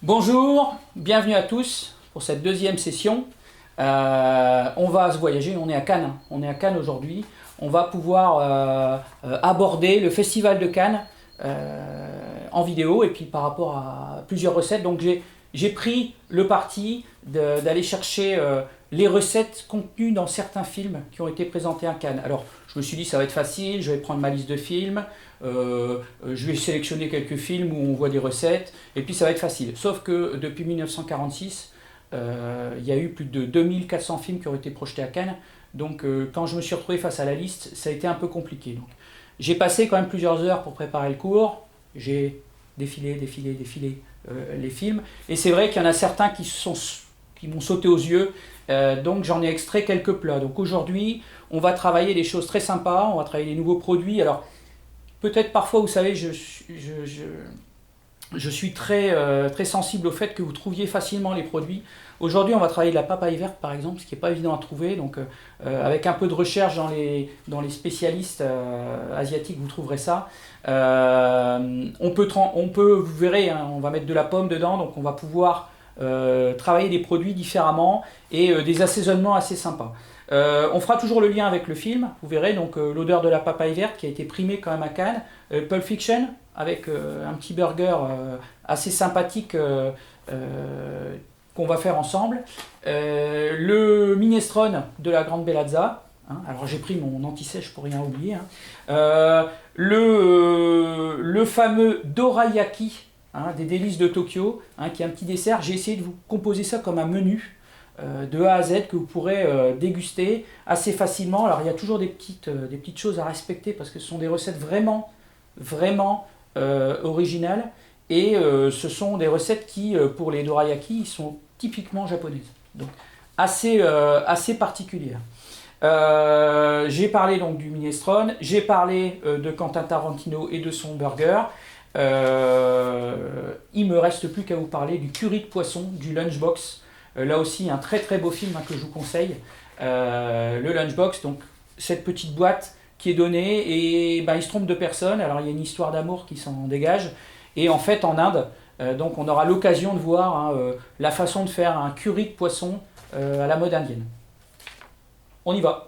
Bonjour, bienvenue à tous pour cette deuxième session. On va se voyager, on est à Cannes. On est à Cannes aujourd'hui. On va pouvoir aborder le Festival de Cannes en vidéo et puis par rapport à plusieurs recettes. Donc j'ai pris le parti d'aller chercher les recettes contenues dans certains films qui ont été présentés à Cannes. Alors je me suis dit ça va être facile, je vais prendre ma liste de films, je vais sélectionner quelques films où on voit des recettes et puis ça va être facile. Sauf que depuis 1946, il y a eu plus de 2400 films qui ont été projetés à Cannes. Donc quand je me suis retrouvé face à la liste, ça a été un peu compliqué. Donc, j'ai passé quand même plusieurs heures pour préparer le cours. J'ai défilé les films. Et c'est vrai qu'il y en a certains qui m'ont sauté aux yeux. Donc j'en ai extrait quelques plats. Donc aujourd'hui, on va travailler des choses très sympas. On va travailler des nouveaux produits. Alors peut-être parfois, vous savez, je suis très sensible au fait que vous trouviez facilement les produits. Aujourd'hui, on va travailler de la papaye verte, par exemple, ce qui n'est pas évident à trouver. Donc, avec un peu de recherche dans les spécialistes asiatiques, vous trouverez ça. On peut, vous verrez, hein, on va mettre de la pomme dedans, donc on va pouvoir travailler des produits différemment et des assaisonnements assez sympas. On fera toujours le lien avec le film, vous verrez, donc l'odeur de la papaye verte qui a été primée quand même à Cannes. Pulp Fiction, avec un petit burger assez sympathique qu'on va faire ensemble. Le minestrone de la Grande Bellazza. Hein, alors j'ai pris mon anti-sèche pour rien oublier. Hein. Le fameux dorayaki, hein, des délices de Tokyo, hein, qui est un petit dessert. J'ai essayé de vous composer ça comme un menu de A à Z que vous pourrez déguster assez facilement. Alors il y a toujours des petites choses à respecter parce que ce sont des recettes vraiment originales et ce sont des recettes qui, pour les dorayaki, sont typiquement japonaises. Donc assez particulières. J'ai parlé donc du minestrone, j'ai parlé de Quentin Tarantino et de son burger. Il me reste plus qu'à vous parler du curry de poisson, du Lunchbox. Là aussi, un très très beau film hein, que je vous conseille. Le Lunchbox, donc cette petite boîte qui est donnée et ben, il se trompe de personne. Alors il y a une histoire d'amour qui s'en dégage. Et en fait, en Inde, donc on aura l'occasion de voir hein, la façon de faire un curry de poisson à la mode indienne. On y va.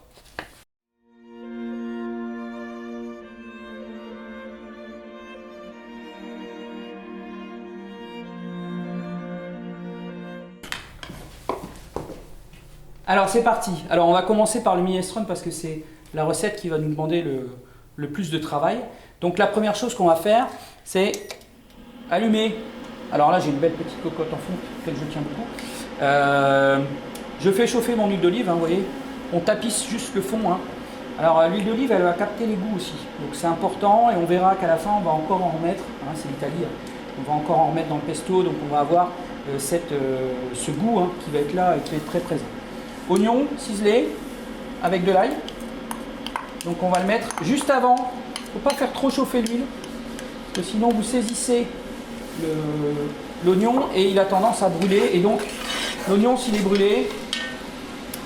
Alors c'est parti. Alors on va commencer par le minestrone parce que c'est la recette qui va nous demander le plus de travail. Donc la première chose qu'on va faire, c'est allumer. Alors là j'ai une belle petite cocotte en fonte, laquelle je tiens beaucoup. Je fais chauffer mon huile d'olive, hein, vous voyez. On tapisse juste le fond. Hein. Alors l'huile d'olive, elle va capter les goûts aussi. Donc c'est important et on verra qu'à la fin, on va encore en remettre. Hein, c'est l'Italie. On va encore en remettre dans le pesto. Donc on va avoir ce goût hein, qui va être là et qui va être très présent. Oignon ciselé avec de l'ail. Donc on va le mettre juste avant. Il ne faut pas faire trop chauffer l'huile. Parce que sinon vous saisissez l'oignon et il a tendance à brûler. Et donc l'oignon s'il est brûlé,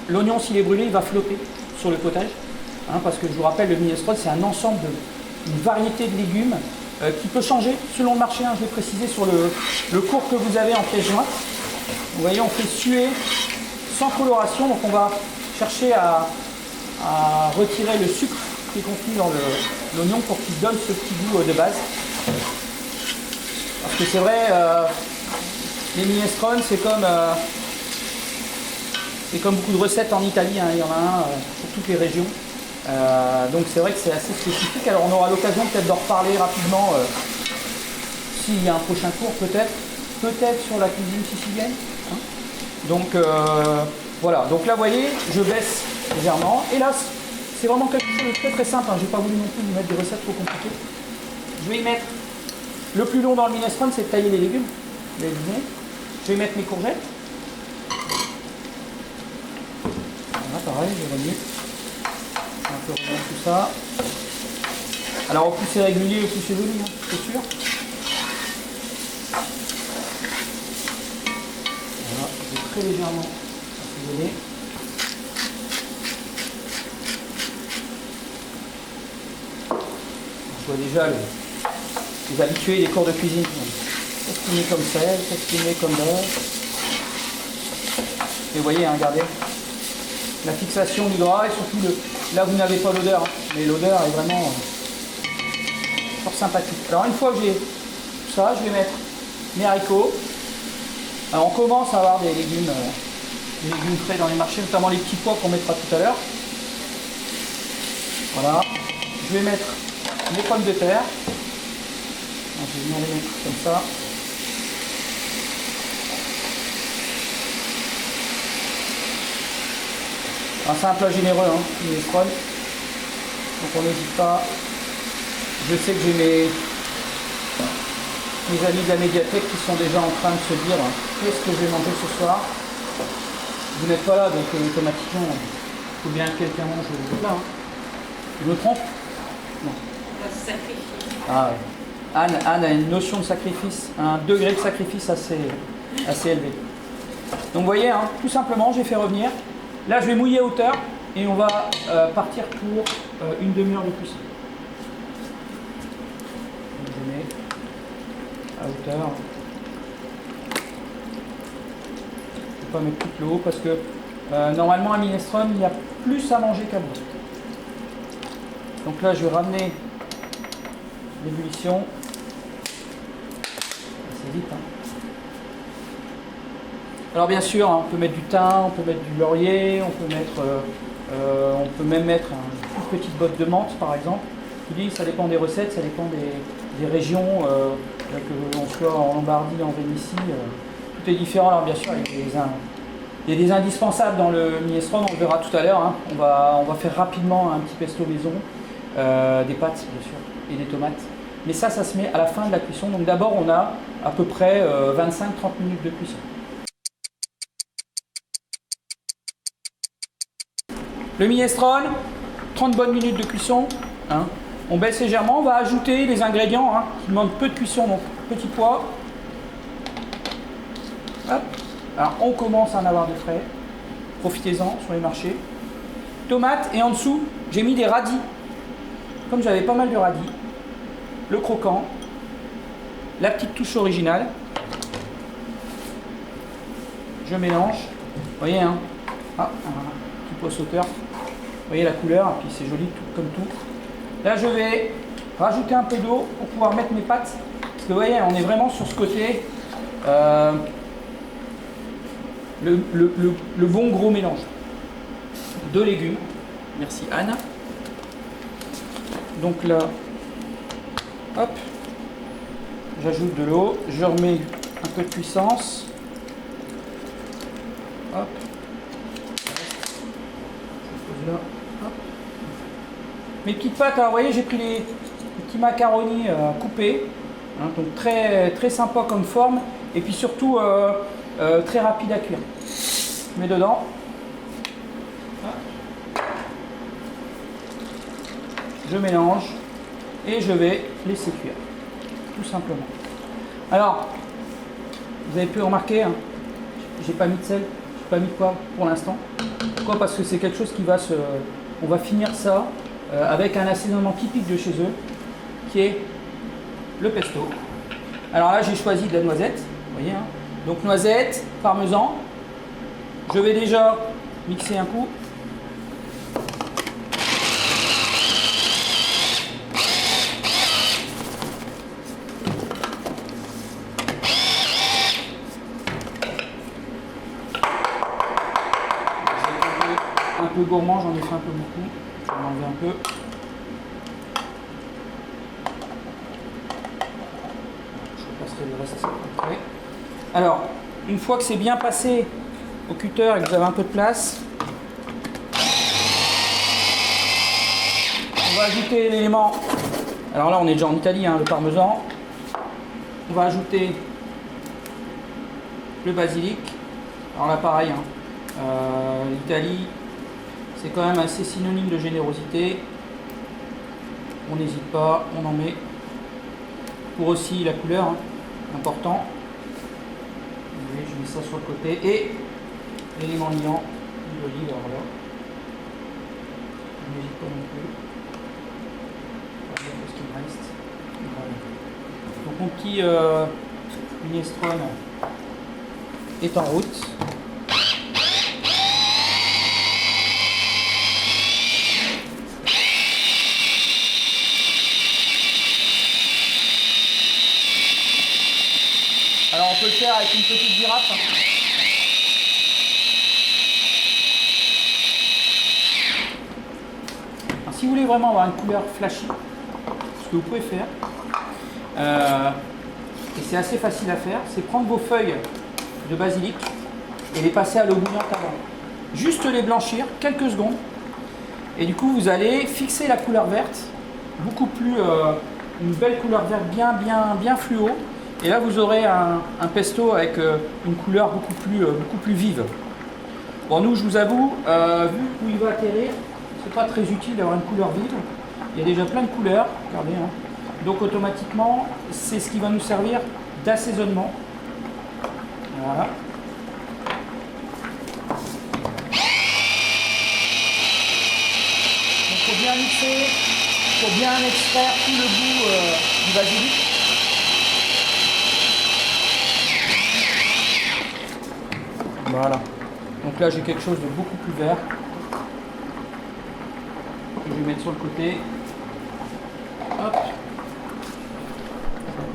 il va flotter sur le potage. Hein, parce que je vous rappelle, le minestrone, c'est un ensemble d'une variété de légumes qui peut changer selon le marché. Hein, je vais préciser sur le cours que vous avez en pièce jointe. Vous voyez, on fait suer sans coloration. Donc on va chercher à retirer le sucre qui est contenu dans l'oignon pour qu'il donne ce petit goût de base. Parce que c'est vrai, les minestrones, c'est comme beaucoup de recettes en Italie, hein, il y en a un pour toutes les régions. Donc c'est vrai que c'est assez spécifique. Alors on aura l'occasion peut-être d'en reparler rapidement s'il y a un prochain cours peut-être sur la cuisine sicilienne. Hein. Donc voilà, donc là vous voyez, je baisse légèrement. Et là, c'est vraiment quelque chose de très très simple. Hein. Je n'ai pas voulu non plus vous mettre des recettes trop compliquées. Je vais y mettre le plus long dans le minestrone, c'est de tailler les légumes. Je vais y mettre mes courgettes. Voilà, pareil, je remets un peu remettre tout ça. Alors au plus c'est régulier, au plus c'est joli, hein, c'est sûr. Voilà, je vais très légèrement assaisonner. Je vois déjà les habitués des cours de cuisine. festinée comme sel, festinée comme beurre. Et vous voyez, hein, regardez, la fixation du gras et surtout là vous n'avez pas l'odeur, hein, mais l'odeur est vraiment fort sympathique. Alors une fois que j'ai tout ça, je vais mettre mes haricots. Alors on commence à avoir des légumes frais dans les marchés, notamment les petits pois qu'on mettra tout à l'heure. Voilà. Je vais mettre mes pommes de terre. Donc, je vais bien les mettre comme ça. C'est un plat généreux, hein, les minestrone. Donc on n'hésite pas. Je sais que j'ai mes amis de la médiathèque qui sont déjà en train de se dire qu'est-ce que je vais manger ce soir. Vous n'êtes pas là, donc automatiquement, il faut bien que quelqu'un mange le plat. Hein. Je me trompe? Non. Ah ouais. Anne a une notion de sacrifice, un degré de sacrifice assez élevé. Donc vous voyez, hein, tout simplement, j'ai fait revenir. Là, je vais mouiller à hauteur et on va partir pour une demi-heure de cuisson. Donc, je mets à hauteur. Je ne vais pas mettre toute l'eau parce que normalement, un minestrone, il y a plus à manger qu'à boire. Donc là, je vais ramener l'ébullition. C'est vite, hein. Alors bien sûr, hein, on peut mettre du thym, on peut mettre du laurier, on peut même mettre une toute petite botte de menthe par exemple. Je vous dis, ça dépend des recettes, ça dépend des régions, que l'on soit en Lombardie, en Vénétie, tout est différent. Alors bien sûr, il y a des indispensables dans le minestrone, on le verra tout à l'heure. Hein. On va faire rapidement un petit pesto maison, des pâtes bien sûr, et des tomates. Mais ça se met à la fin de la cuisson. Donc d'abord, on a à peu près 25-30 minutes de cuisson. Le minestrone, 30 bonnes minutes de cuisson. Hein. On baisse légèrement, on va ajouter les ingrédients hein, qui demandent peu de cuisson. Donc petit pois. Hop. Alors on commence à en avoir de frais. Profitez-en sur les marchés. Tomates et en dessous, j'ai mis des radis. Comme j'avais pas mal de radis. Le croquant. La petite touche originale. Je mélange. Vous voyez, hein. Ah, un petit pois sauteur. Vous voyez la couleur, et puis c'est joli tout, comme tout. Là, je vais rajouter un peu d'eau pour pouvoir mettre mes pâtes. Parce que vous voyez, on est vraiment sur ce côté, le bon gros mélange de légumes. Merci Anne. Donc là, hop, j'ajoute de l'eau, je remets un peu de puissance. Hop. Là. Hop. Mes petites pâtes, alors vous voyez, j'ai pris les petits macaronis coupés, hein, donc très, très sympa comme forme, et puis surtout très rapide à cuire. Je mets dedans. Hop. Je mélange et je vais laisser cuire, tout simplement. Alors, vous avez pu remarquer, hein, j'ai pas mis de sel, j'ai pas mis de poivre pour l'instant. Pourquoi? Parce que c'est quelque chose qui va on va finir ça avec un assaisonnement typique de chez eux, qui est le pesto. Alors là, j'ai choisi de la noisette, vous voyez, hein. Donc noisette, parmesan. Je vais déjà mixer un coup. Un peu gourmand, j'en ai fait un peu beaucoup. Je vais enlever un peu. Je repasserai le reste après. Alors, une fois que c'est bien passé au cutter et que vous avez un peu de place, on va ajouter l'élément. Alors là, on est déjà en Italie, hein, le parmesan. On va ajouter le basilic. Alors là, pareil, hein, l'Italie, c'est quand même assez synonyme de générosité. On n'hésite pas, on en met. Pour aussi la couleur, hein, important. Vous voyez, je mets ça sur le côté. Et l'élément liant, l'huile d'olive, alors là. Je n'hésite pas non plus. Voilà ce qu'il me reste. Voilà. Donc mon petit minestrone est en route. Alors on peut le faire avec une petite girafe. Alors, si vous voulez vraiment avoir une couleur flashy, ce que vous pouvez faire, et c'est assez facile à faire, c'est prendre vos feuilles de basilic et les passer à l'eau bouillante avant. Juste les blanchir quelques secondes. Et du coup vous allez fixer la couleur verte, beaucoup plus, une belle couleur verte bien fluo. Et là vous aurez un pesto avec une couleur beaucoup plus vive. Bon, nous je vous avoue, vu où il va atterrir, c'est pas très utile d'avoir une couleur vive. Il y a déjà plein de couleurs, regardez. Hein. Donc automatiquement, c'est ce qui va nous servir d'assaisonnement. Voilà. Donc il faut bien mixer, il faut bien extraire tout le goût du basilic. Voilà. Donc là j'ai quelque chose de beaucoup plus vert. Je vais mettre sur le côté. Hop.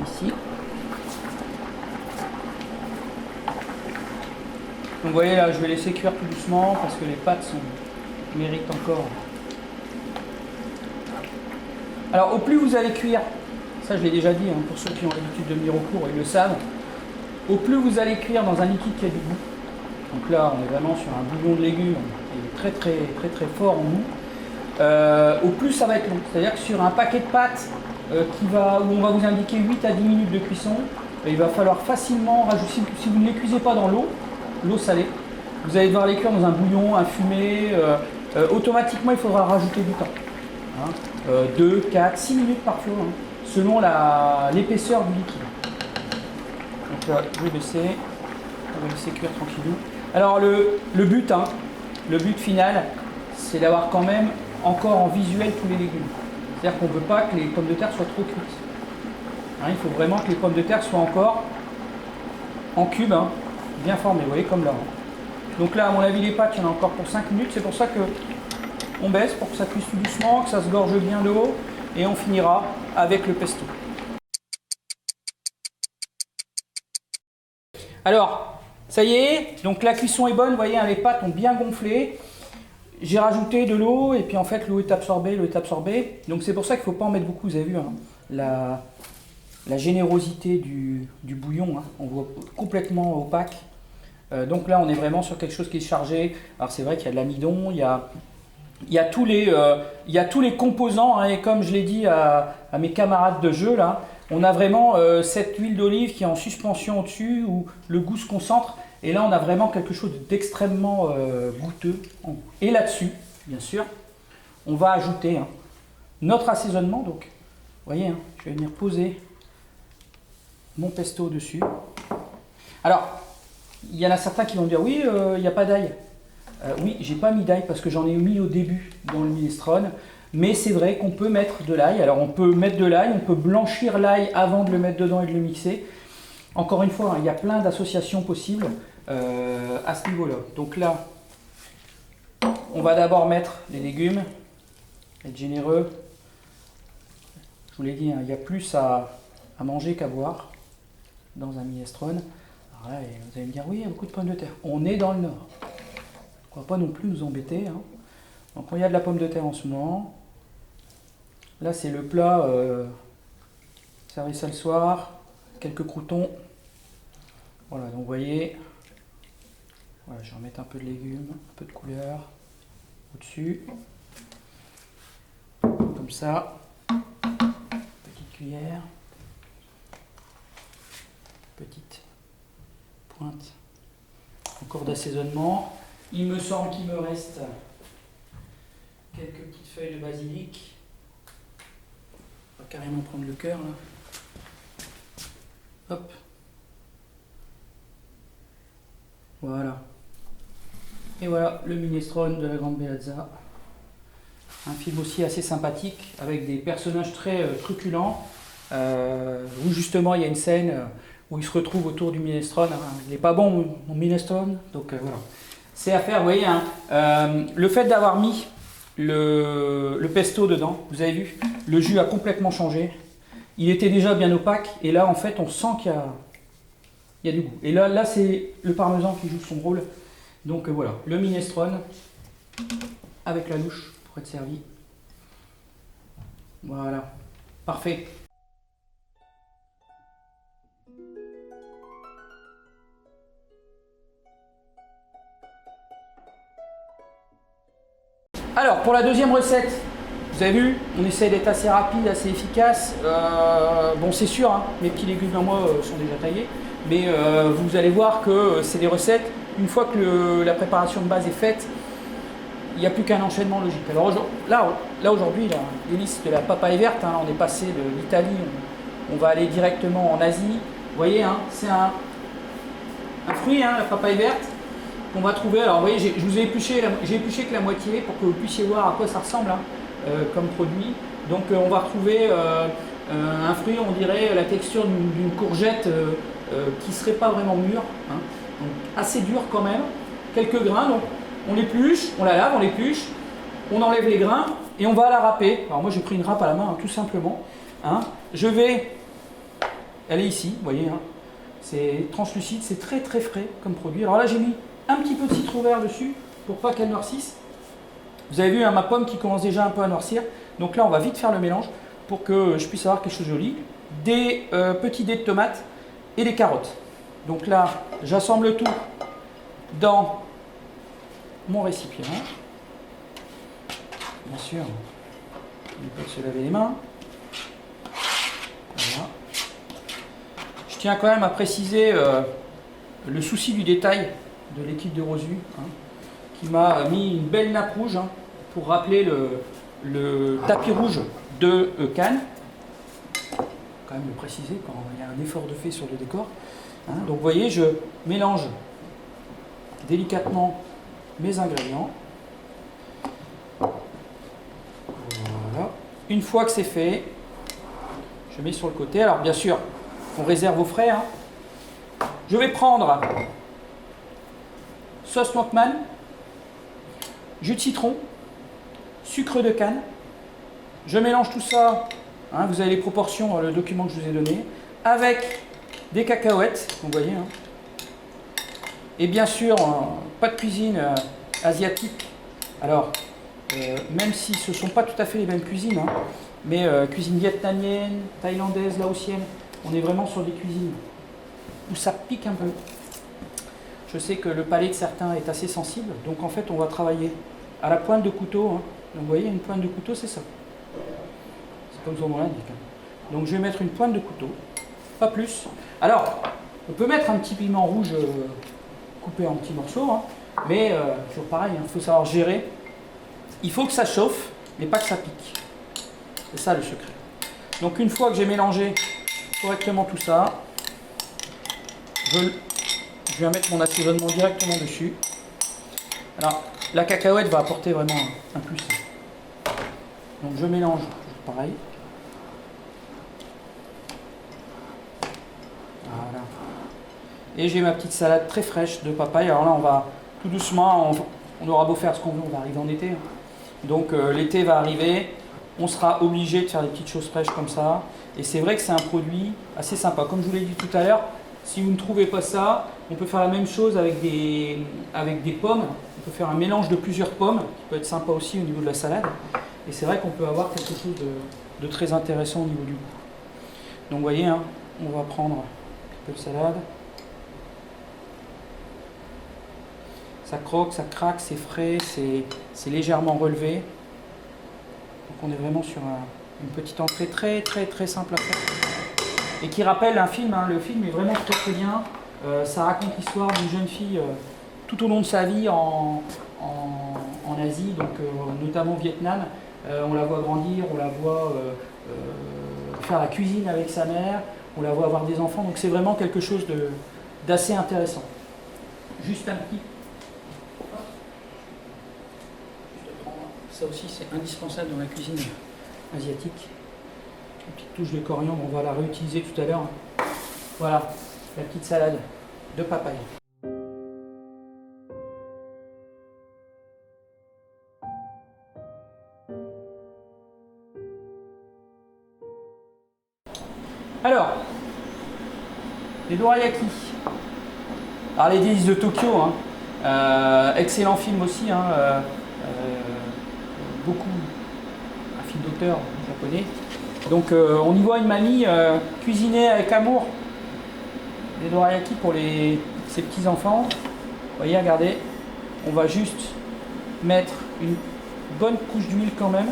Ici. Donc vous voyez là, je vais laisser cuire tout doucement parce que les pâtes méritent encore. Alors au plus vous allez cuire, ça je l'ai déjà dit, hein, pour ceux qui ont l'habitude de venir au cours, ils le savent, au plus vous allez cuire dans un liquide qui a du goût. Donc là on est vraiment sur un bouillon de légumes qui est très fort en goût. Au plus ça va être long. C'est-à-dire que sur un paquet de pâtes où on va vous indiquer 8 à 10 minutes de cuisson, il va falloir facilement rajouter, si vous ne les cuisez pas dans l'eau salée, vous allez devoir les cuire dans un bouillon, un fumé, automatiquement il faudra rajouter du temps. Hein, 2, 4, 6 minutes parfois, hein, selon l'épaisseur du liquide. Donc là, je vais laisser, on va laisser cuire tranquillou. Alors le but final, c'est d'avoir quand même encore en visuel tous les légumes. C'est-à-dire qu'on ne veut pas que les pommes de terre soient trop cuites. Hein, il faut vraiment que les pommes de terre soient encore en cubes, hein, bien formées, vous voyez, comme là. Hein. Donc là, à mon avis, les pâtes, il y en a encore pour 5 minutes. C'est pour ça que on baisse pour que ça cuise tout doucement, que ça se gorge bien d'eau. Et on finira avec le pesto. Alors, ça y est, donc la cuisson est bonne, vous voyez, hein, les pâtes ont bien gonflé. J'ai rajouté de l'eau et puis en fait l'eau est absorbée, Donc c'est pour ça qu'il ne faut pas en mettre beaucoup, vous avez vu, hein, la générosité du bouillon, hein, on voit complètement opaque. Donc là on est vraiment sur quelque chose qui est chargé. Alors c'est vrai qu'il y a de l'amidon, il y a tous les composants, hein, et comme je l'ai dit à mes camarades de jeu là, on a vraiment cette huile d'olive qui est en suspension au-dessus où le goût se concentre. Et là, on a vraiment quelque chose d'extrêmement goûteux. Et là-dessus, bien sûr, on va ajouter notre assaisonnement. Donc, vous voyez, hein, je vais venir poser mon pesto dessus. Alors, il y en a certains qui vont me dire, oui, il n'y a pas d'ail. Oui, j'ai pas mis d'ail parce que j'en ai mis au début dans le minestrone. Mais c'est vrai qu'on peut mettre de l'ail. Alors, on peut mettre de l'ail, on peut blanchir l'ail avant de le mettre dedans et de le mixer. Encore une fois, hein, il y a plein d'associations possibles à ce niveau-là. Donc là, on va d'abord mettre les légumes, être généreux. Je vous l'ai dit, hein, il y a plus à manger qu'à boire dans un minestrone. Alors là, vous allez me dire, oui, il y a beaucoup de pommes de terre. On est dans le nord. On ne va pas non plus nous embêter. Hein. Donc il y a de la pomme de terre en ce moment. Là, c'est le plat servi ça le soir. Quelques croûtons. Voilà, donc vous voyez, voilà, je vais remettre un peu de légumes, un peu de couleur au-dessus, comme ça, petite cuillère, petite pointe, encore d'assaisonnement. Il me semble qu'il me reste quelques petites feuilles de basilic, on va carrément prendre le cœur là, hop. Voilà. Et voilà le minestrone de la Grande Beazza. Un film aussi assez sympathique avec des personnages très truculents où justement il y a une scène où il se retrouve autour du minestrone. Hein. Il n'est pas bon mon minestrone, donc voilà. C'est à faire, vous voyez, hein. Le fait d'avoir mis le pesto dedans, vous avez vu, le jus a complètement changé. Il était déjà bien opaque, et là en fait on sent qu'il y a du goût. Et là c'est le parmesan qui joue son rôle. Donc voilà, le minestrone avec la louche pour être servi. Voilà, parfait. Alors, pour la deuxième recette, vous avez vu, on essaie d'être assez rapide, assez efficace. Bon, c'est sûr, hein, mes petits légumes à moi sont déjà taillés, mais vous allez voir que c'est des recettes, une fois que la préparation de base est faite, il n'y a plus qu'un enchaînement logique. Alors là aujourd'hui, l'hélice de la papaye verte, hein, on est passé de l'Italie, on va aller directement en Asie. Vous voyez, hein, c'est un fruit, hein, la papaye verte. On va trouver, alors vous voyez, je vous ai épluché que la moitié pour que vous puissiez voir à quoi ça ressemble hein, comme produit. Donc on va retrouver un fruit, on dirait la texture d'une courgette qui ne serait pas vraiment mûre, hein, donc assez dur quand même, quelques grains. Donc on l'épluche, on la lave, on l'épluche, on enlève les grains et on va la râper. Alors moi j'ai pris une râpe à la main, hein, tout simplement. Hein. Elle est ici, vous voyez, hein, c'est translucide, c'est très très frais comme produit. Alors là j'ai mis un petit peu de citron vert dessus pour pas qu'elle noircisse. Vous avez vu hein, ma pomme qui commence déjà un peu à noircir. Donc là on va vite faire le mélange pour que je puisse avoir quelque chose de joli. Des petits dés de tomates et des carottes. Donc là j'assemble tout dans mon récipient. Bien sûr, on peut se laver les mains. Voilà. Je tiens quand même à préciser le souci du détail de l'équipe de Rosu, hein, qui m'a mis une belle nappe rouge hein, pour rappeler le tapis rouge de Cannes. Quand même le préciser quand il y a un effort de fait sur le décor. Hein. Donc vous voyez, je mélange délicatement mes ingrédients. Voilà. Une fois que c'est fait, je mets sur le côté. Alors bien sûr, on réserve au frais. Hein. Je vais prendre sauce Mockman, jus de citron, sucre de canne. Je mélange tout ça, hein, vous avez les proportions dans le document que je vous ai donné, avec des cacahuètes, vous voyez. Hein. Et bien sûr, pas de cuisine asiatique. Alors, même si ce ne sont pas tout à fait les mêmes cuisines, hein, mais cuisine vietnamienne, thaïlandaise, laotienne, on est vraiment sur des cuisines où ça pique un peu. Je sais que le palais de certains est assez sensible, donc en fait on va travailler à la pointe de couteau. Hein. Donc vous voyez, une pointe de couteau, c'est ça. C'est comme son nom l'indique. Hein. Donc je vais mettre une pointe de couteau, pas plus. Alors, on peut mettre un petit piment rouge coupé en petits morceaux, hein, mais toujours pareil, il faut savoir gérer. Il faut que ça chauffe, mais pas que ça pique. C'est ça le secret. Donc une fois que j'ai mélangé correctement tout ça, je viens mettre mon assaisonnement directement dessus. Alors, la cacahuète va apporter vraiment un plus. Donc, je mélange, toujours pareil. Voilà. Et j'ai ma petite salade très fraîche de papaye. Alors là, on va tout doucement, on aura beau faire ce qu'on veut, on va arriver en été. Donc, l'été va arriver. On sera obligé de faire des petites choses fraîches comme ça. Et c'est vrai que c'est un produit assez sympa. Comme je vous l'ai dit tout à l'heure, si vous ne trouvez pas ça, on peut faire la même chose avec des pommes. On peut faire un mélange de plusieurs pommes, qui peut être sympa aussi au niveau de la salade. Et c'est vrai qu'on peut avoir quelque chose de très intéressant au niveau du goût. Donc vous voyez, hein, on va prendre un peu de salade. Ça croque, ça craque, c'est frais, c'est légèrement relevé. Donc on est vraiment sur une petite entrée très très très simple à faire. Et qui rappelle un film, hein. Le film est vraiment très très bien. Ça raconte l'histoire d'une jeune fille tout au long de sa vie en Asie, donc notamment au Vietnam. On la voit grandir, on la voit faire la cuisine avec sa mère, on la voit avoir des enfants, donc c'est vraiment quelque chose d'assez intéressant. Juste un petit... Ça aussi c'est indispensable dans la cuisine asiatique. Une petite touche de coriandre, on va la réutiliser tout à l'heure. Voilà. la petite salade de papaye. Alors, les dorayaki. Alors les délices de Tokyo, hein. Excellent film aussi, hein. Beaucoup, un film d'auteur japonais. Donc on y voit une mamie cuisiner avec amour des dorayaki pour ses petits enfants. Vous voyez, regardez, on va juste mettre une bonne couche d'huile quand même.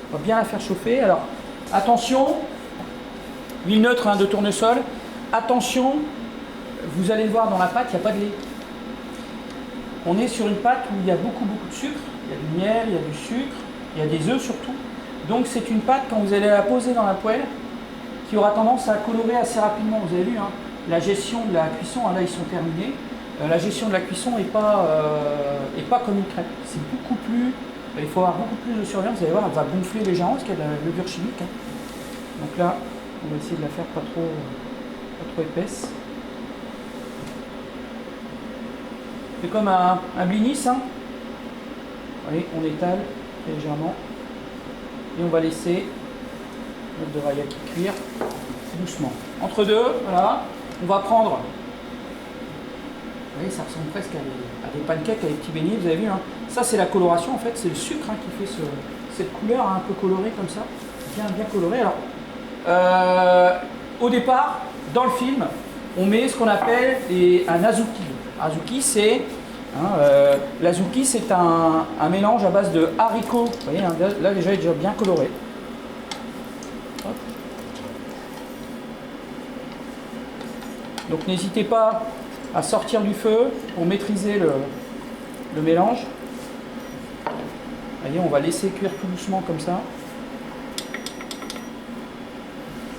On va bien la faire chauffer. Alors attention, huile neutre, hein, de tournesol. Attention, vous allez le voir dans la pâte, il n'y a pas de lait. On est sur une pâte où il y a beaucoup de sucre. Il y a du miel, il y a du sucre, il y a des œufs surtout. Donc c'est une pâte, quand vous allez la poser dans la poêle, qui aura tendance à colorer assez rapidement. Vous avez vu, hein, la gestion de la cuisson, hein, là ils sont terminés. La gestion de la cuisson n'est pas comme une crêpe. C'est beaucoup plus, il faut avoir beaucoup plus de surveillance. Vous allez voir, elle va gonfler légèrement parce qu'il y a de la levure chimique, hein. Donc là, on va essayer de la faire pas trop épaisse. C'est comme un blinis, hein. Vous voyez, on étale légèrement et on va laisser notre dorayaki cuire doucement. Entre deux, voilà, on va prendre, vous voyez, ça ressemble presque à des pancakes, à des petits beignets, vous avez vu, hein. Ça c'est la coloration en fait, c'est le sucre, hein, qui fait cette couleur, hein, un peu colorée comme ça, bien colorée. Alors, au départ, dans le film, on met ce qu'on appelle un azuki. Azuki, c'est l'azuki, c'est un mélange à base de haricots. Vous voyez, hein, là déjà il est déjà bien coloré. Hop. Donc n'hésitez pas à sortir du feu pour maîtriser le mélange. Vous voyez, on va laisser cuire tout doucement comme ça.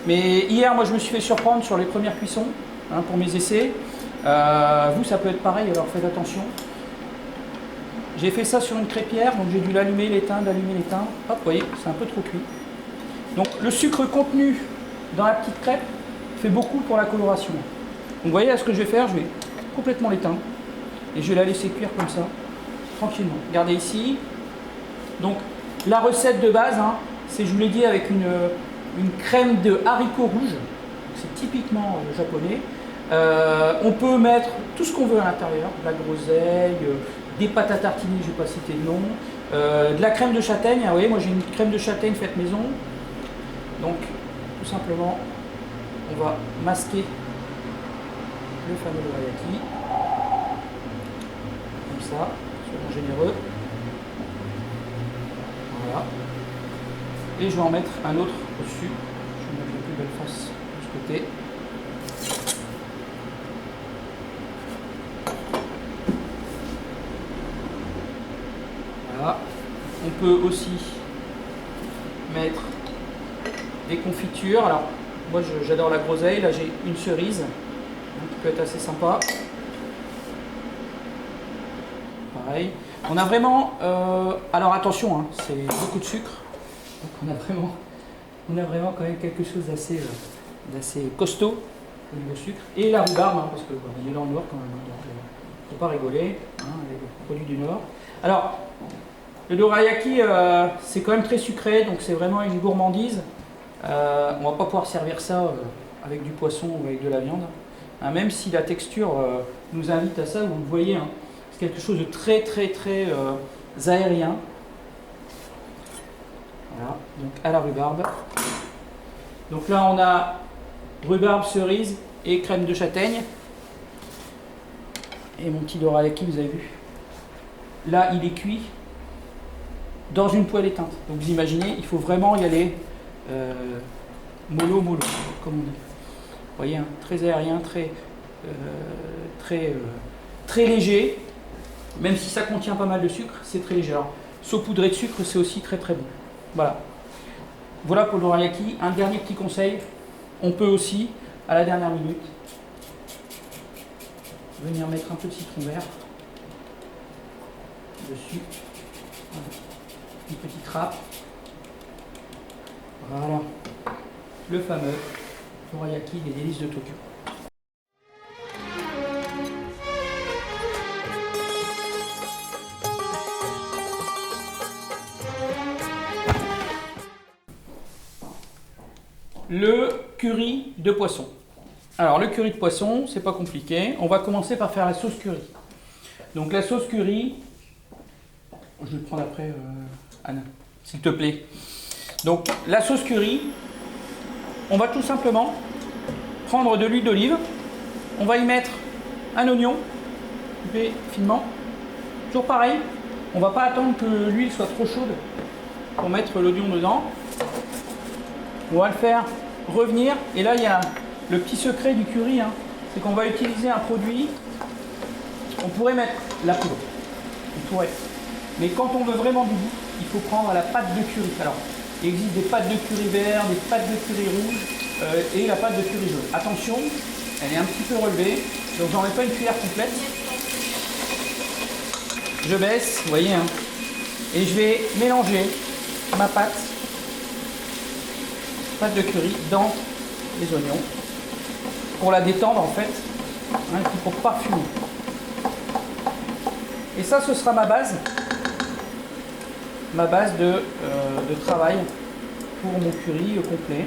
Mais hier, moi je me suis fait surprendre sur les premières cuissons, hein, pour mes essais. Vous, ça peut être pareil, alors faites attention. J'ai fait ça sur une crêpière, donc j'ai dû l'allumer, l'éteindre, Hop, vous voyez, c'est un peu trop cuit. Donc le sucre contenu dans la petite crêpe fait beaucoup pour la coloration. Donc vous voyez, là, ce que je vais faire, je vais complètement l'éteindre et je vais la laisser cuire comme ça, tranquillement. Regardez ici. Donc la recette de base, hein, c'est, je vous l'ai dit, avec une crème de haricots rouges. C'est typiquement japonais. On peut mettre tout ce qu'on veut à l'intérieur, de la groseille, des pâtes à tartiner, je ne vais pas citer le nom, de la crème de châtaigne. Vous voyez, moi j'ai une crème de châtaigne faite maison. Donc tout simplement, on va masquer le fameux dorayaki, comme ça, soyons généreux. Voilà. Et je vais en mettre un autre au-dessus. Je vais mettre la plus belle face de ce côté. Voilà. On peut aussi mettre des confitures. Alors, moi j'adore la groseille. Là j'ai une cerise, qui peut être assez sympa. Pareil. On a vraiment... alors attention, hein, c'est beaucoup de sucre. Donc on a vraiment quand même quelque chose d'assez costaud au niveau sucre. Et la rhubarbe, hein, parce qu'on est dans le Nord quand même, donc faut pas rigoler, hein, avec les produits du Nord. Alors, le dorayaki, c'est quand même très sucré, donc c'est vraiment une gourmandise. On va pas pouvoir servir ça avec du poisson ou avec de la viande, hein, même si la texture nous invite à ça, vous le voyez, hein, c'est quelque chose de très aérien. Voilà, donc à la rhubarbe. Donc là on a rhubarbe, cerise et crème de châtaigne. Et mon petit dorayaki, vous avez vu. Là il est cuit dans une poêle éteinte. Donc vous imaginez, il faut vraiment y aller mollo, comme on dit. Vous voyez, hein, très aérien, très léger. Même si ça contient pas mal de sucre, c'est très léger. Alors, saupoudré de sucre, c'est aussi très bon. Voilà pour le dorayaki. Un dernier petit conseil, on peut aussi, à la dernière minute, venir mettre un peu de citron vert dessus. Voilà. Une petite râpe. Voilà. Le fameux dorayaki des délices de Tokyo. le curry de poisson. Alors le curry de poisson, c'est pas compliqué. On va commencer par faire la sauce curry. Donc la sauce curry, je vais le prendre après, Anne, s'il te plaît. Donc la sauce curry, on va tout simplement prendre de l'huile d'olive. On va y mettre un oignon, coupé finement. Toujours pareil, on ne va pas attendre que l'huile soit trop chaude pour mettre l'oignon dedans. On va le faire revenir. Et là, il y a le petit secret du curry, hein, c'est qu'on va utiliser un produit. On pourrait mettre la poudre. On pourrait. Mais quand on veut vraiment du goût, il faut prendre la pâte de curry. Alors, il existe des pâtes de curry vert, des pâtes de curry rouge et la pâte de curry jaune. Attention, elle est un petit peu relevée, donc j'en mets pas une cuillère complète. Je baisse, vous voyez, hein, et je vais mélanger ma pâte de curry dans les oignons pour la détendre en fait, hein, et puis pour parfumer. Et ça, ce sera ma base de travail pour mon curry complet.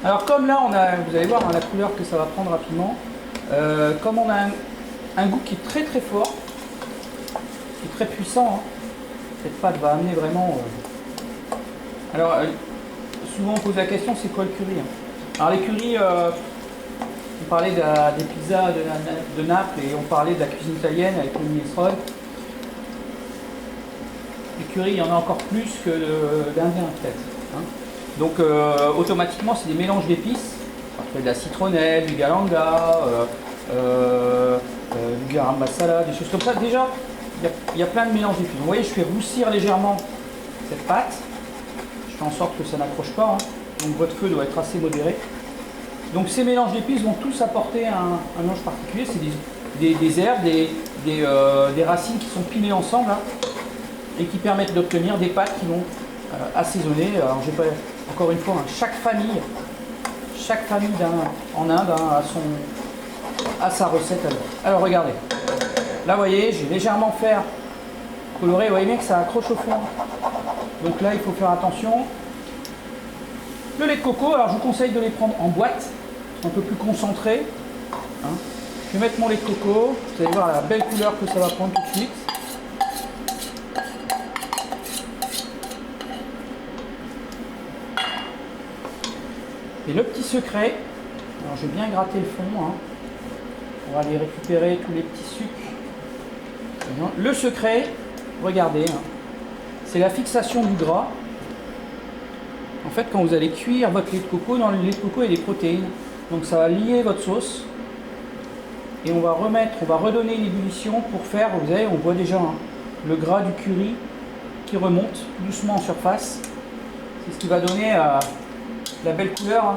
Alors comme là, vous allez voir, hein, la couleur que ça va prendre rapidement, comme on a un goût qui est très très fort, qui est très puissant, hein, cette pâte va amener vraiment... Alors, souvent on pose la question, c'est quoi le curry, hein? Alors les currys, on parlait des pizzas de Naples et on parlait de la cuisine italienne avec le minestrone. Les currys, il y en a encore plus que l'indien peut-être, hein. Donc automatiquement c'est des mélanges d'épices, de la citronnelle, du galanga, du garam masala, des choses comme ça. Déjà, il y a plein de mélanges d'épices. Vous voyez, je fais roussir légèrement cette pâte. Je fais en sorte que ça n'accroche pas, hein. Donc votre feu doit être assez modéré. Donc ces mélanges d'épices vont tous apporter un mélange particulier. C'est des herbes, des racines qui sont pilées ensemble, hein, et qui permettent d'obtenir des pâtes qui vont assaisonner. Alors j'ai pas, encore une fois, hein, chaque famille en Inde, hein, a sa recette à elle. Alors regardez, là vous voyez, j'ai légèrement fait colorer, vous voyez bien que ça accroche au fond. Donc là il faut faire attention. Le lait de coco, alors je vous conseille de les prendre en boîte, un peu plus concentré, hein. Je vais mettre mon lait de coco, vous allez voir la belle couleur que ça va prendre tout de suite. Et le petit secret, alors je vais bien gratter le fond, hein. On va aller récupérer tous les petits sucres. Le secret, regardez, hein, c'est la fixation du gras. En fait, quand vous allez cuire votre lait de coco, dans le lait de coco il y a des protéines, donc ça va lier votre sauce. Et on va redonner une ébullition pour faire, vous savez, on voit déjà, hein, le gras du curry qui remonte doucement en surface. C'est ce qui va donner la belle couleur, hein.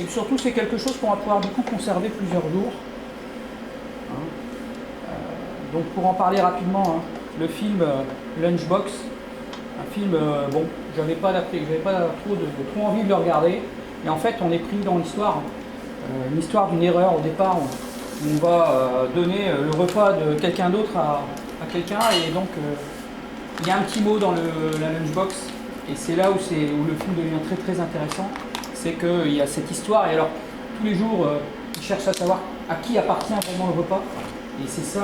Et surtout c'est quelque chose qu'on va pouvoir du coup conserver plusieurs jours, hein. Donc pour en parler rapidement, hein, le film Lunchbox, un film, bon, j'avais pas trop envie de le regarder, et en fait on est pris dans l'histoire, une histoire d'une erreur au départ, où on va donner le repas de quelqu'un d'autre à quelqu'un, et donc il y a un petit mot dans la Lunchbox, et c'est là où le film devient très très intéressant. C'est qu'il y a cette histoire, et alors tous les jours ils cherchent à savoir à qui appartient vraiment le repas, et c'est ça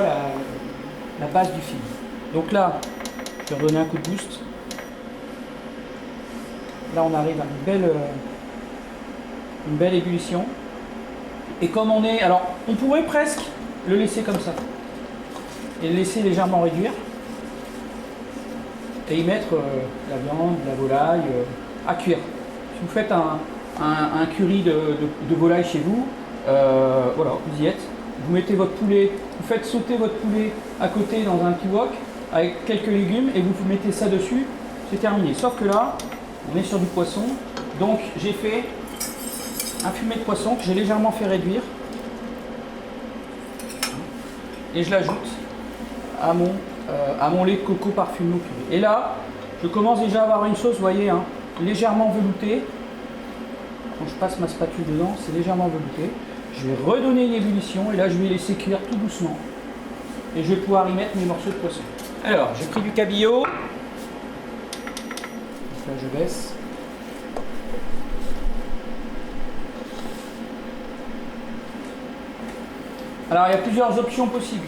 la base du film. Donc là, je vais redonner un coup de boost. Là on arrive à une belle ébullition, et comme alors on pourrait presque le laisser comme ça, et le laisser légèrement réduire, et y mettre la viande, la volaille à cuire. Si vous faites un curry de volaille chez vous, voilà, vous y êtes, vous mettez votre poulet, vous faites sauter votre poulet à côté dans un petit wok avec quelques légumes et vous mettez ça dessus, c'est terminé. Sauf que là, on est sur du poisson, donc j'ai fait un fumet de poisson que j'ai légèrement fait réduire et je l'ajoute à mon lait de coco parfumé au curry. Et là, je commence déjà à avoir une sauce, vous voyez, hein, légèrement veloutée. Quand je passe ma spatule dedans, c'est légèrement velouté. Je vais redonner une ébullition et là je vais laisser cuire tout doucement. Et je vais pouvoir y mettre mes morceaux de poisson. Alors, j'ai pris du cabillaud. Donc là je baisse. Alors il y a plusieurs options possibles.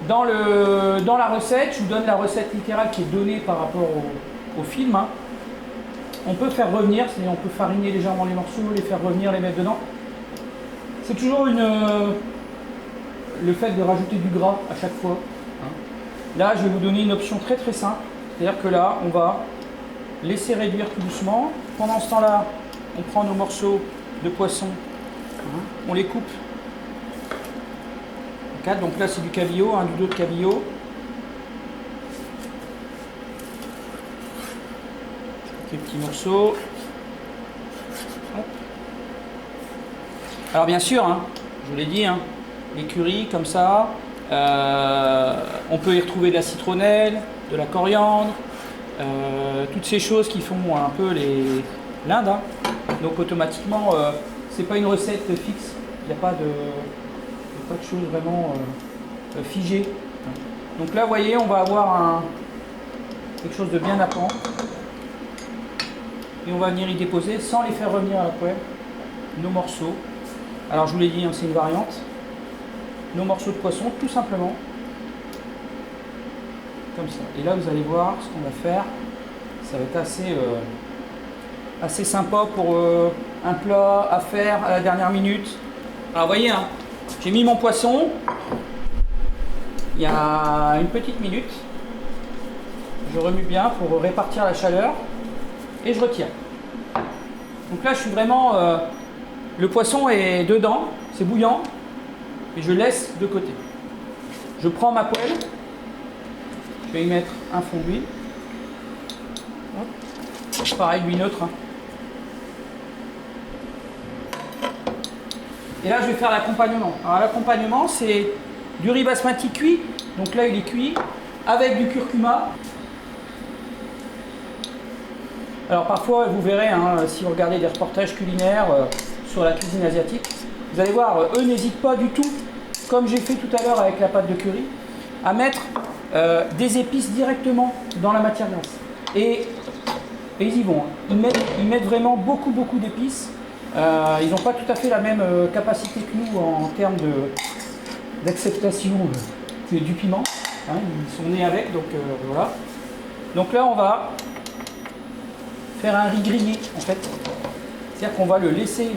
Dans la recette, je vous donne la recette littérale qui est donnée par rapport au film. Hein. On peut faire revenir, c'est-à-dire on peut fariner légèrement les morceaux, les faire revenir, les mettre dedans. C'est toujours le fait de rajouter du gras à chaque fois. Hein. Là, je vais vous donner une option très très simple. C'est-à-dire que là, on va laisser réduire tout doucement. Pendant ce temps-là, on prend nos morceaux de poisson, hein, on les coupe. Donc là c'est du cabillaud, hein, du dos de cabillaud. Des petits morceaux. Hop. Alors bien sûr, hein, je vous l'ai dit, hein, les currys comme ça, on peut y retrouver de la citronnelle, de la coriandre, toutes ces choses qui font un peu l'Inde. Hein. Donc automatiquement, c'est pas une recette fixe, il n'y a pas de choses vraiment figées. Donc là, vous voyez, on va avoir quelque chose de bien apparent. Et on va venir y déposer, sans les faire revenir à la poêle, nos morceaux. Alors je vous l'ai dit, hein, c'est une variante. Nos morceaux de poisson, tout simplement. Comme ça. Et là, vous allez voir ce qu'on va faire. Ça va être assez sympa pour un plat à faire à la dernière minute. Alors vous voyez, hein, j'ai mis mon poisson il y a une petite minute. Je remue bien pour répartir la chaleur et je retire. Donc là je suis vraiment... le poisson est dedans, c'est bouillant et je laisse de côté. Je prends ma poêle, je vais y mettre un fond d'huile. Pareil, huile neutre. Hein. Et là, je vais faire l'accompagnement. Alors, l'accompagnement, c'est du riz basmati cuit. Donc là, il est cuit avec du curcuma. Alors, parfois, vous verrez, hein, si vous regardez des reportages culinaires sur la cuisine asiatique, vous allez voir, eux n'hésitent pas du tout, comme j'ai fait tout à l'heure avec la pâte de curry, à mettre des épices directement dans la matière grasse. Et ils y vont. Hein. Ils mettent vraiment beaucoup d'épices. Ils n'ont pas tout à fait la même capacité que nous en termes d'acceptation du piment. Hein, ils sont nés avec, donc voilà. Donc là, on va faire un riz grillé, en fait. C'est-à-dire qu'on va le laisser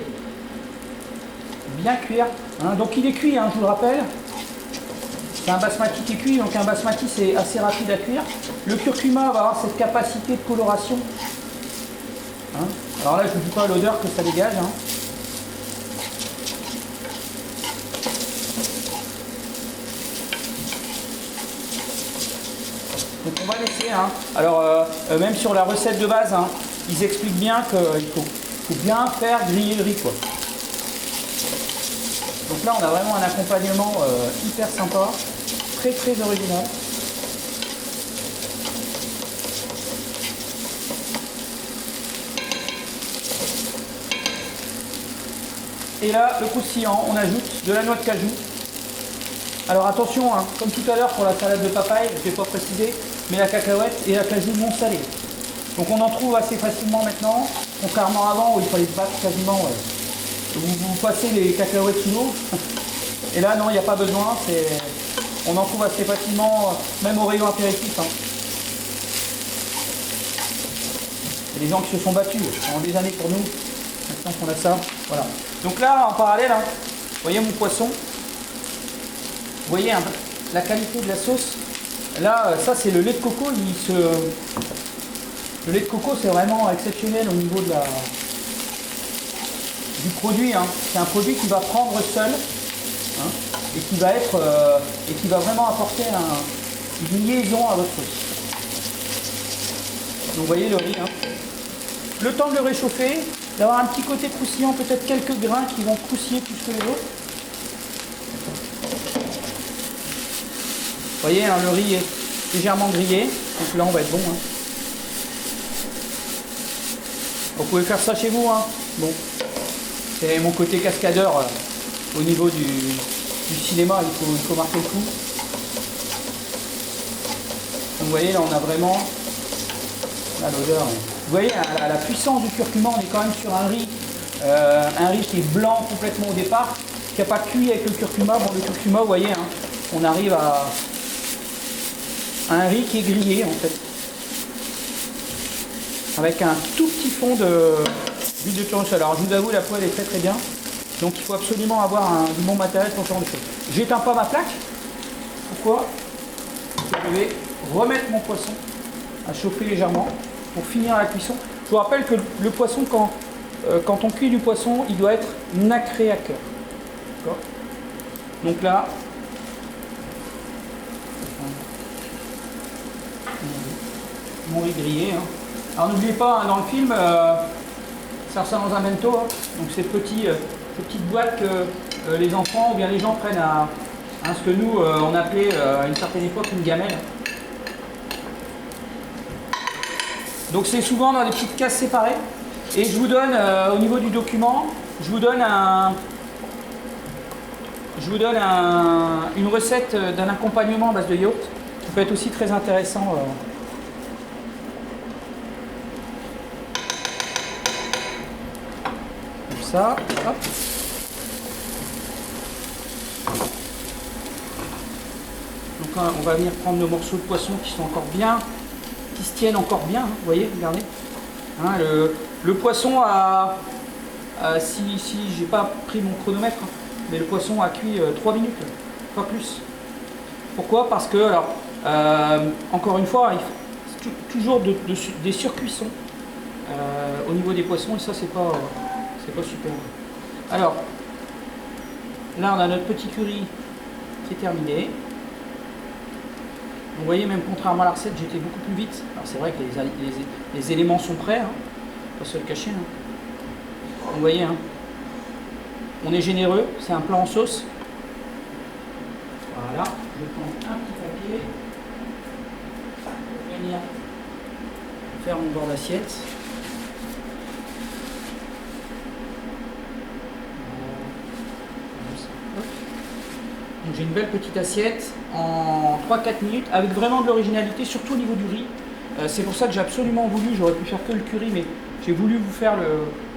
bien cuire. Hein. Donc il est cuit, hein, je vous le rappelle. C'est un basmati qui est cuit, donc un basmati c'est assez rapide à cuire. Le curcuma va avoir cette capacité de coloration. Hein. Alors là, je ne vous dis pas l'odeur que ça dégage. Hein. Donc on va laisser. Hein. Alors même sur la recette de base, hein, ils expliquent bien qu'il faut bien faire griller le riz, quoi. Donc là, on a vraiment un accompagnement hyper sympa, très original. Et là, le croustillant, on ajoute de la noix de cajou. Alors attention, hein, comme tout à l'heure pour la salade de papaye, je ne vais pas préciser, mais la cacahuète et la cajou non salée. Donc on en trouve assez facilement maintenant, contrairement à avant où il fallait se battre quasiment. Ouais. Vous passez les cacahuètes sous l'eau. Et là, non, il n'y a pas besoin. On en trouve assez facilement, même au rayon apéritif. Hein. Il y a des gens qui se sont battus pendant des années pour nous. Maintenant qu'on a ça, voilà. Donc là, en parallèle, hein, vous voyez mon poisson. Vous voyez hein, la qualité de la sauce. Là, ça c'est le lait de coco. Le lait de coco, c'est vraiment exceptionnel au niveau de du produit. Hein. C'est un produit qui va prendre seul hein, et qui va être et qui va vraiment apporter une liaison à votre sauce. Donc vous voyez le riz. Hein. Le temps de le réchauffer, d'avoir un petit côté croustillant, peut-être quelques grains qui vont croustiller plus que les autres. Vous voyez, hein, le riz est légèrement grillé, donc là on va être bon. Hein. Vous pouvez faire ça chez vous. Hein. Bon, c'est mon côté cascadeur au niveau du cinéma, il faut marquer le coup. Donc, vous voyez, là on a vraiment l'odeur. Vous voyez, à la puissance du curcuma, on est quand même sur un riz qui est blanc complètement au départ, qui n'y a pas cuit avec le curcuma. Bon, le curcuma, vous voyez, hein, on arrive à un riz qui est grillé en fait. Avec un tout petit fond d'huile de tournesol. Alors je vous avoue, la poêle est très très bien. Donc il faut absolument avoir du bon matériel pour ce genre de choses. J'éteins pas ma plaque. Pourquoi? Je vais remettre mon poisson à chauffer légèrement pour finir la cuisson. Je vous rappelle que le poisson, quand on cuit du poisson, il doit être nacré à cœur. Donc là, mon riz grillé. Hein. Alors n'oubliez pas, hein, dans le film, ça ressemble dans un bento. Hein. Donc ces petites boîtes que les enfants ou bien les gens prennent à ce que nous, on appelait à une certaine époque une gamelle. Donc c'est souvent dans des petites cases séparées. Et je vous donne, au niveau du document, je vous donne une recette d'un accompagnement à base de yaourt qui peut être aussi très intéressant. Comme ça, hop. Donc on va venir prendre nos morceaux de poisson qui sont encore bien, qui se tiennent encore bien, hein, vous voyez, regardez. Hein, le poisson si j'ai pas pris mon chronomètre, hein, mais le poisson a cuit 3 minutes, pas plus. Pourquoi? Parce que, alors, encore une fois, il faut toujours des surcuissons au niveau des poissons, et ça c'est pas super. Alors, là on a notre petit curry qui est terminé. Vous voyez, même contrairement à la recette, j'étais beaucoup plus vite. Alors c'est vrai que les éléments sont prêts, hein, pas se le cacher. Hein. Vous voyez, hein, on est généreux, c'est un plat en sauce. Voilà, je prends un petit papier pour venir faire mon bord d'assiette. Donc j'ai une belle petite assiette en 3-4 minutes avec vraiment de l'originalité, surtout au niveau du riz. C'est pour ça que j'ai absolument voulu, j'aurais pu faire que le curry, mais j'ai voulu vous faire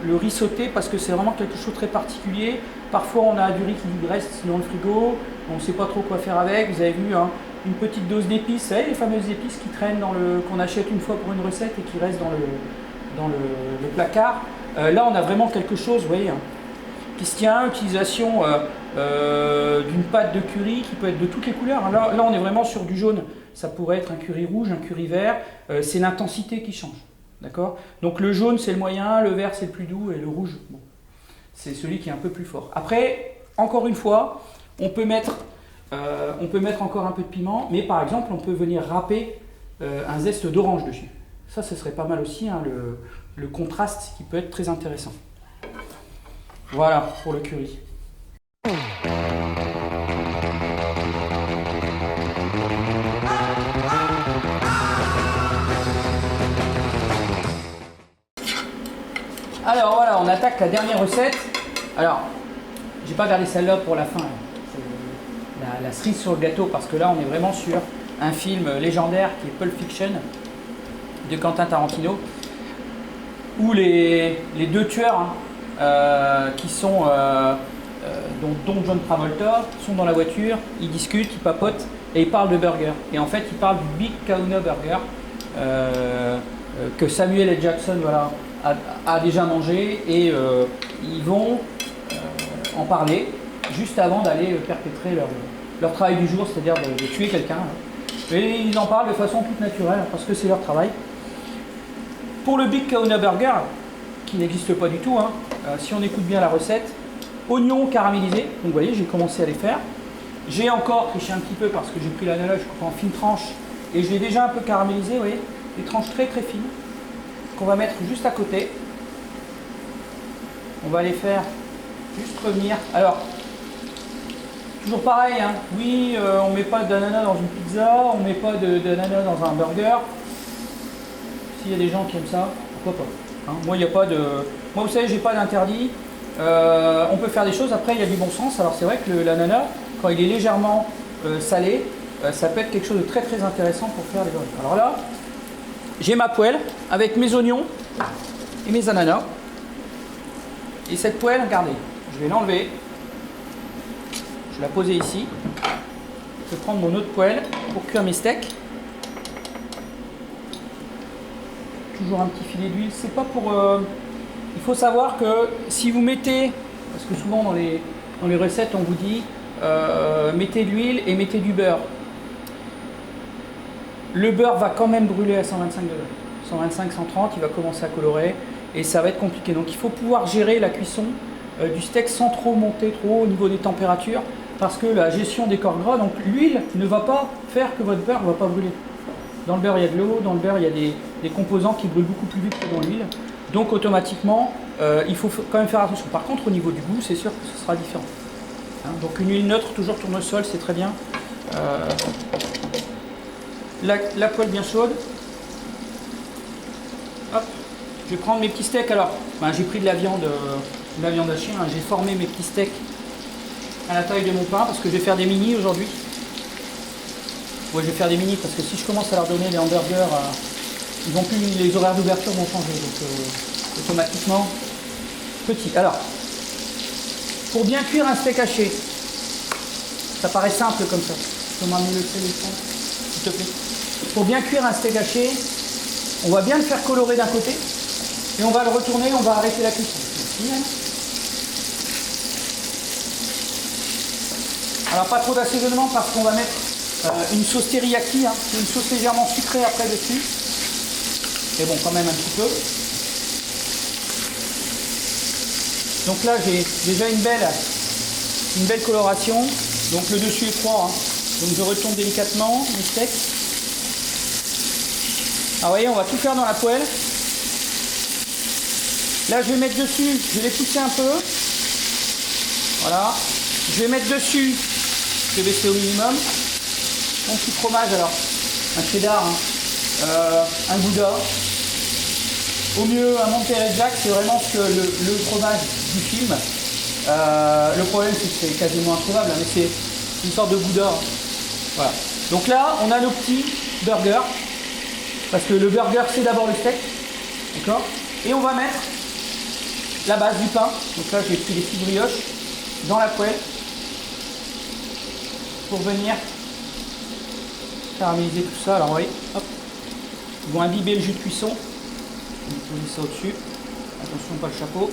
le riz sauté parce que c'est vraiment quelque chose de très particulier. Parfois on a du riz qui reste dans le frigo, on ne sait pas trop quoi faire avec. Vous avez vu, hein, une petite dose d'épices, vous savez, les fameuses épices qui traînent qu'on achète une fois pour une recette et qui restent dans le placard. Là on a vraiment quelque chose, vous voyez, hein, qui se tient, utilisation d'une pâte de curry qui peut être de toutes les couleurs. Là on est vraiment sur du jaune, ça pourrait être un curry rouge, un curry vert, c'est l'intensité qui change. D'accord? Donc le jaune c'est le moyen, le vert c'est le plus doux et le rouge, bon, c'est celui qui est un peu plus fort. Après, encore une fois, on peut mettre encore un peu de piment, mais par exemple on peut venir râper un zeste d'orange dessus. Ça, ce serait pas mal aussi, hein, le contraste qui peut être très intéressant. Voilà pour le curry. Alors voilà, on attaque la dernière recette. Alors, j'ai pas gardé celle-là pour la fin, la cerise sur le gâteau, parce que là on est vraiment sur un film légendaire qui est Pulp Fiction de Quentin Tarantino, où les deux tueurs, hein, qui sont dont John Travolta sont dans la voiture, ils discutent, ils papotent et ils parlent de burger. Et en fait ils parlent du Big Kahuna Burger que Samuel L. Jackson, voilà, a déjà mangé, et ils vont en parler juste avant d'aller perpétrer leur travail du jour, c'est-à-dire de tuer quelqu'un. Et ils en parlent de façon toute naturelle parce que c'est leur travail. Pour le Big Kahuna Burger, qui n'existe pas du tout, hein, si on écoute bien la recette, oignons caramélisés, donc vous voyez, j'ai commencé à les faire. J'ai encore triché un petit peu parce que j'ai pris l'ananas, je coupe en fines tranches et je l'ai déjà un peu caramélisé, vous voyez, des tranches très très fines qu'on va mettre juste à côté. On va les faire juste revenir. Alors, toujours pareil, hein. Oui, on ne met pas d'ananas dans une pizza, on ne met pas d'ananas dans un burger. S'il y a des gens qui aiment ça, pourquoi pas, hein. Moi, il n'y a pas de... Moi, vous savez, j'ai pas d'interdit. On peut faire des choses, après il y a du bon sens. Alors c'est vrai que l'ananas, quand il est légèrement salé, ça peut être quelque chose de très très intéressant pour faire des burgers. Alors là, j'ai ma poêle avec mes oignons et mes ananas. Et cette poêle, regardez, je vais l'enlever. la poser ici. Je vais prendre mon autre poêle pour cuire mes steaks. Toujours un petit filet d'huile. C'est pas pour... Il faut savoir que si vous mettez... Parce que souvent dans les recettes, on vous dit mettez de l'huile et mettez du beurre. Le beurre va quand même brûler à 125 degrés. 125, 130, il va commencer à colorer et ça va être compliqué. Donc il faut pouvoir gérer la cuisson du steak sans trop monter trop au niveau des températures parce que la gestion des corps gras, donc l'huile ne va pas faire que votre beurre ne va pas brûler. Dans le beurre, il y a de l'eau, dans le beurre, il y a des composants qui brûlent beaucoup plus vite que dans l'huile. Donc automatiquement, il faut quand même faire attention. Par contre, au niveau du goût, c'est sûr que ce sera différent. Hein, donc une huile neutre, toujours tournesol, c'est très bien. La poêle bien chaude. Hop. Je vais prendre mes petits steaks. Alors, j'ai pris de la viande hachée. Hein. J'ai formé mes petits steaks à la taille de mon pain parce que je vais faire des mini aujourd'hui. Ouais, je vais faire des mini parce que si je commence à leur donner des hamburgers, ils vont plus, les horaires d'ouverture vont changer. Donc, automatiquement, petit. Alors, pour bien cuire un steak haché, ça paraît simple comme ça. Je peux m'amener le téléphone, s'il te plaît. Pour bien cuire un steak haché, on va bien le faire colorer d'un côté et on va le retourner, on va arrêter la cuisson. Alors pas trop d'assaisonnement parce qu'on va mettre une sauce teriyaki, hein, une sauce légèrement sucrée après dessus. Mais bon, quand même un petit peu. Donc là j'ai déjà une belle coloration. Donc le dessus est froid, hein. Donc je retourne délicatement mes steaks. Alors vous voyez, on va tout faire dans la poêle. Là je vais mettre dessus, je vais les pousser un peu. Voilà. Je vais mettre dessus, je vais baisser au minimum. Mon petit fromage, alors un cheddar, hein, un gouda. Au mieux un Monterey Jack, c'est vraiment ce que le fromage du film. Le problème c'est que c'est quasiment introuvable, hein, mais c'est une sorte de gouda. Hein. Voilà. Donc là on a nos petits burgers. Parce que le burger c'est d'abord le steak. D'accord. Et on va mettre la base du pain. Donc là j'ai pris des petites brioches dans la poêle pour venir caraméliser tout ça. Alors vous voyez, hop, ils vont imbiber le jus de cuisson. On met ça au-dessus. Attention, pas le chapeau.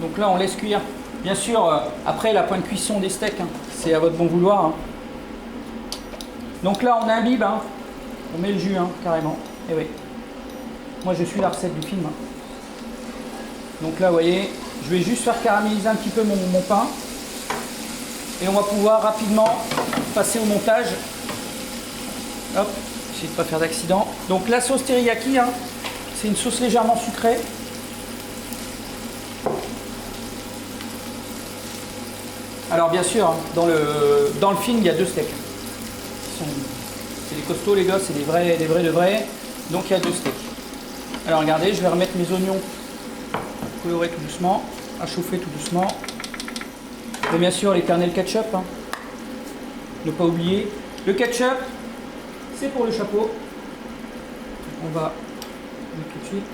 Donc là on laisse cuire. Bien sûr, après la pointe de cuisson des steaks, hein, c'est à votre bon vouloir. Hein. Donc là on imbibe, hein, on met le jus, hein, carrément. Et oui. Moi je suis la recette du film. Hein. Donc là vous voyez, je vais juste faire caraméliser un petit peu mon pain. Et on va pouvoir rapidement passer au montage. Hop, essayer de ne pas faire d'accident. Donc la sauce teriyaki, hein, c'est une sauce légèrement sucrée. Alors bien sûr, hein, dans le film, il y a deux steaks. C'est des costauds les gars, c'est des vrais de vrais. Donc il y a deux steaks. Alors regardez, je vais remettre mes oignons colorés tout doucement, à chauffer tout doucement. Et bien sûr les kernels ketchup, hein. Ne pas oublier. Le ketchup, c'est pour le chapeau. On va mettre tout de suite.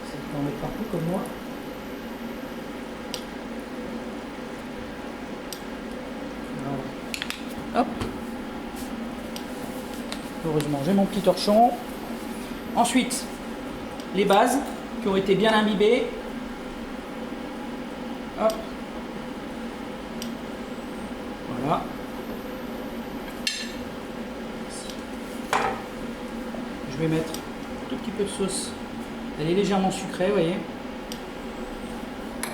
Ça peut en mettre partout comme moi. Hop. Heureusement, j'ai mon petit torchon. Ensuite, les bases qui ont été bien imbibées. Hop. Voilà. Je vais mettre un tout petit peu de sauce. Elle est légèrement sucrée, vous voyez.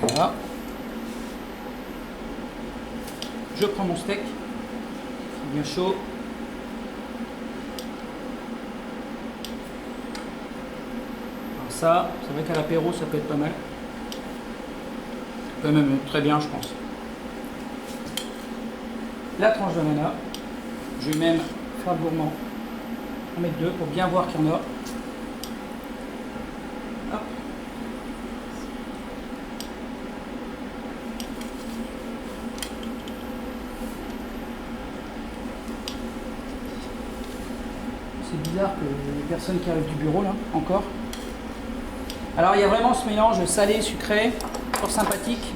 Voilà. Je prends mon steak. Bien chaud. Alors ça, c'est vrai qu'à l'apéro, ça peut être pas mal. Ça peut même être très bien, je pense. La tranche d'ananas. Je vais même faire le gourmand. En mettre deux pour bien voir qu'il y en a. Hop. C'est bizarre que les personnes qui arrivent du bureau là, encore. Alors il y a vraiment ce mélange salé, sucré, fort sympathique.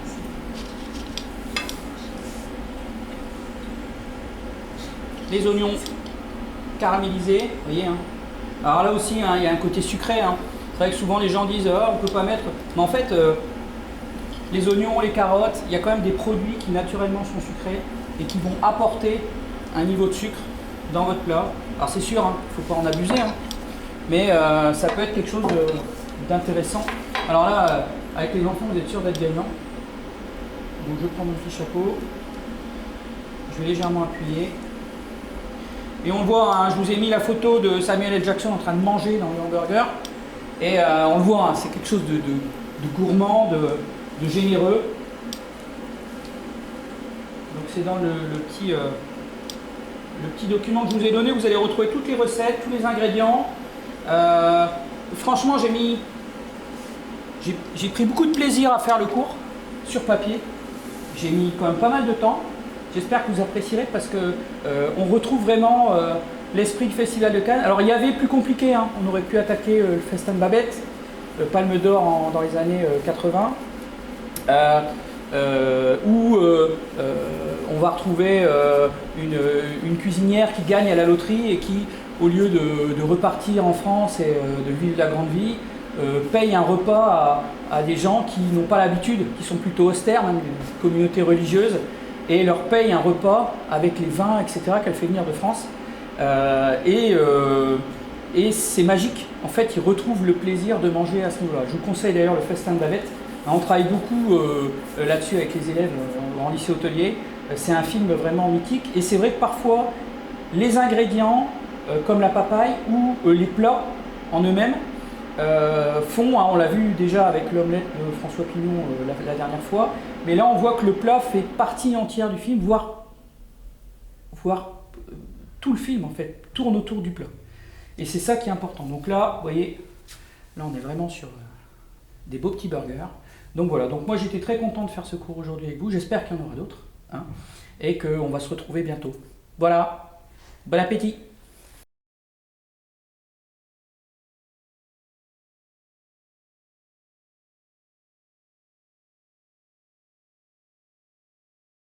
les oignons caramélisés, vous voyez. Hein. Alors là aussi, hein, il y a un côté sucré. Hein. C'est vrai que souvent les gens disent oh, on peut pas mettre. Mais en fait, les oignons, les carottes, il y a quand même des produits qui naturellement sont sucrés et qui vont apporter un niveau de sucre dans votre plat. Alors c'est sûr, il hein, ne faut pas en abuser, hein, mais ça peut être quelque chose d'intéressant. Alors là, avec les enfants, vous êtes sûr d'être gagnant. Donc je prends mon petit chapeau, je vais légèrement appuyer. Et on le voit, hein, je vous ai mis la photo de Samuel L. Jackson en train de manger dans le hamburger. Et on le voit, hein, c'est quelque chose de gourmand, de généreux. Donc c'est dans le petit document que je vous ai donné, vous allez retrouver toutes les recettes, tous les ingrédients. Franchement, j'ai pris beaucoup de plaisir à faire le cours sur papier. J'ai mis quand même pas mal de temps. J'espère que vous apprécierez parce que on retrouve vraiment l'esprit du Festival de Cannes. Alors il y avait plus compliqué, hein. On aurait pu attaquer le Festin de Babette, le Palme d'Or dans les années 80. Où on va retrouver une cuisinière qui gagne à la loterie et qui, au lieu de repartir en France et de vivre la grande vie, paye un repas à des gens qui n'ont pas l'habitude, qui sont plutôt austères, même une communauté religieuse, et leur paye un repas avec les vins, etc., qu'elle fait venir de France. Et c'est magique. En fait, ils retrouvent le plaisir de manger à ce niveau-là. Je vous conseille d'ailleurs le Festin de Bavette. On travaille beaucoup là-dessus avec les élèves en lycée hôtelier. C'est un film vraiment mythique. Et c'est vrai que parfois, les ingrédients, comme la papaye ou les plats en eux-mêmes, font, hein, on l'a vu déjà avec l'omelette de François Pignon la dernière fois, mais là on voit que le plat fait partie entière du film, voire tout le film en fait tourne autour du plat. Et c'est ça qui est important. Donc là, vous voyez, là on est vraiment sur des beaux petits burgers. Donc voilà, donc moi j'étais très content de faire ce cours aujourd'hui avec vous, j'espère qu'il y en aura d'autres, hein, et qu'on va se retrouver bientôt. Voilà, bon appétit!